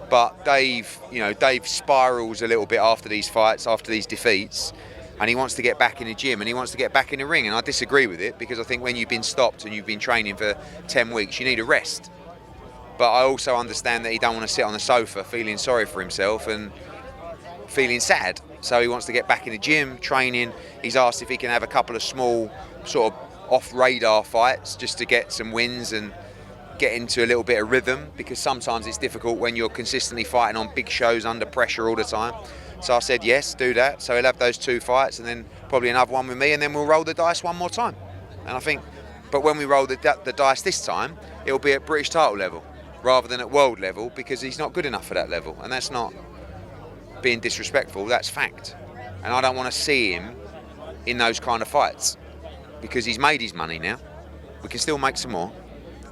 But Dave, you know, Dave spirals a little bit after these fights, after these defeats, and he wants to get back in the gym and he wants to get back in the ring. And I disagree with it, because I think when you've been stopped and you've been training for 10 weeks, you need a rest. But I also understand that he don't want to sit on the sofa feeling sorry for himself and feeling sad. So he wants to get back in the gym, training. He's asked if he can have a couple of small, sort of off-radar fights just to get some wins and get into a little bit of rhythm, because sometimes it's difficult when you're consistently fighting on big shows under pressure all the time. So I said yes, do that. So he'll have those 2 fights and then probably another one with me, and then we'll roll the dice one more time. And I think, but when we roll the dice this time, it'll be at British title level rather than at world level, because he's not good enough for that level, and that's not being disrespectful, that's fact. And I don't want to see him in those kind of fights, because he's made his money now. We can still make some more,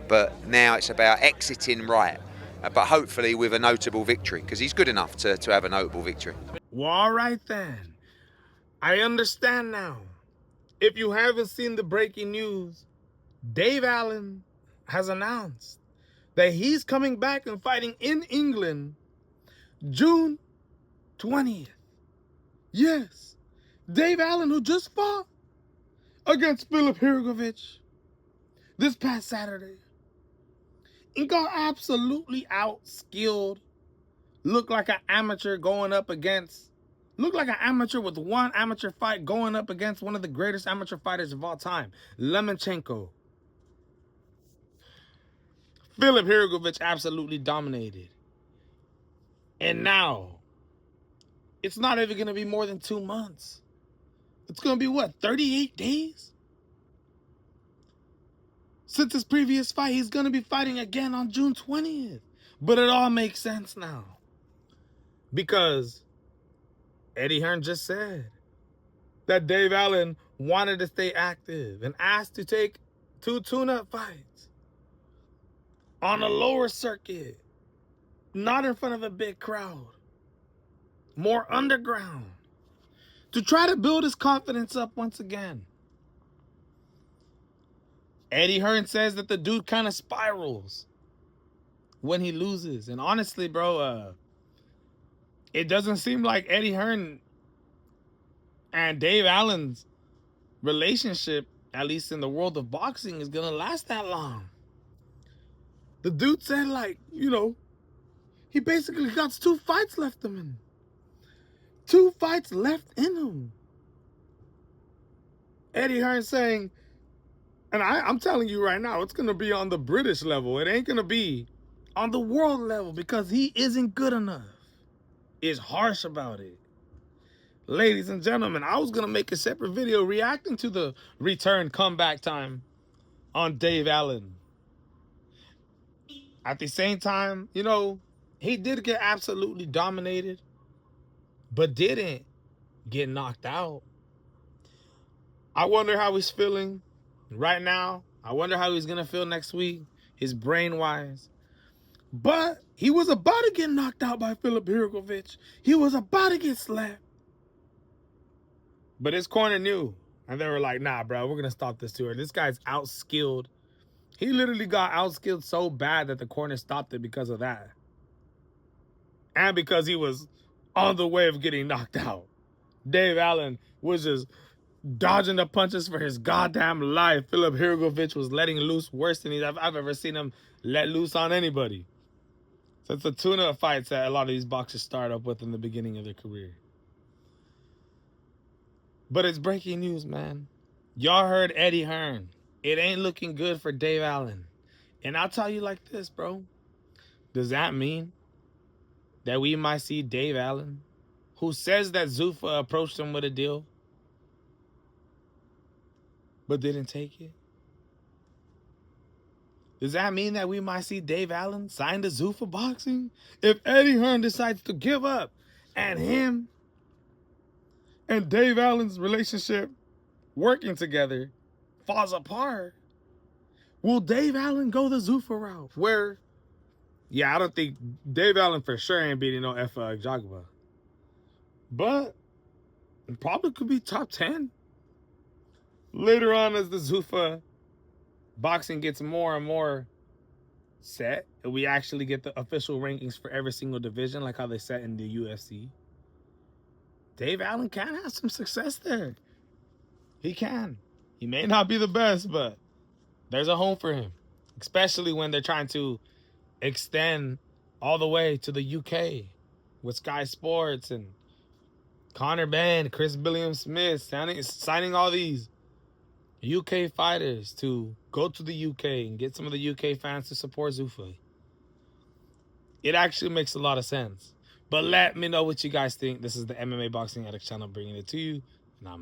but now it's about exiting right, but hopefully with a notable victory, because he's good enough to have a notable victory. Well, all right then. I understand now. If you haven't seen the breaking news, Dave Allen has announced that he's coming back and fighting in England June 20th. Yes, Dave Allen, who just fought against Filip Hrgović this past Saturday and got absolutely outskilled. Looked like an amateur going up against, looked like an amateur with one amateur fight going up against one of the greatest amateur fighters of all time, Lomachenko. Filip Hrgović absolutely dominated. And now, it's not even going to be more than 2 months. It's going to be what, 38 days? Since his previous fight, he's going to be fighting again on June 20th. But it all makes sense now. Because Eddie Hearn just said that Dave Allen wanted to stay active and asked to take 2 tune-up fights on a lower circuit, not in front of a big crowd, more underground, to try to build his confidence up once again. Eddie Hearn says that the dude kind of spirals when he loses. And honestly, bro, it doesn't seem like Eddie Hearn and Dave Allen's relationship, at least in the world of boxing, is going to last that long. The dude said, like, you know, he basically got 2 fights left in him. 2 fights left in him. Eddie Hearn saying, and I'm telling you right now, it's going to be on the British level. It ain't going to be on the world level, because he isn't good enough. Is harsh about it. Ladies and gentlemen, I was going to make a separate video reacting to the return comeback time on Dave Allen. At the same time, you know, he did get absolutely dominated, but didn't get knocked out. I wonder how he's feeling right now. I wonder how he's going to feel next week, his brain-wise. But he was about to get knocked out by Filip Hrgović. He was about to get slapped. But his corner knew. And they were like, nah, bro, we're going to stop this tour. This guy's outskilled. He literally got outskilled so bad that the corner stopped it because of that. And because he was on the way of getting knocked out. Dave Allen was just dodging the punches for his goddamn life. Filip Hrgović was letting loose worse than I've ever seen him let loose on anybody. So it's the tune-up fights that a lot of these boxers start up with in the beginning of their career. But it's breaking news, man. Y'all heard Eddie Hearn. It ain't looking good for Dave Allen. And I'll tell you like this, bro. Does that mean that we might see Dave Allen, who says that Zuffa approached him with a deal, but didn't take it? Does that mean that we might see Dave Allen sign to Zuffa Boxing? If Eddie Hearn decides to give up and him and Dave Allen's relationship working together falls apart, will Dave Allen go the Zuffa route? Where, yeah, I don't think Dave Allen for sure ain't beating no Jagba. But it probably could be top 10. Later on, as the Zuffa boxing gets more and more set, and we actually get the official rankings for every single division, like how they set in the UFC, Dave Allen can have some success there. He can. He may not be the best, but there's a home for him, especially when they're trying to extend all the way to the UK with Sky Sports and Conor Benn, Chris Billiam-Smith, signing all these UK fighters to go to the UK and get some of the UK fans to support Zuffa. It actually makes a lot of sense. But let me know what you guys think. This is the MMA Boxing Addicts channel bringing it to you, and I'm out.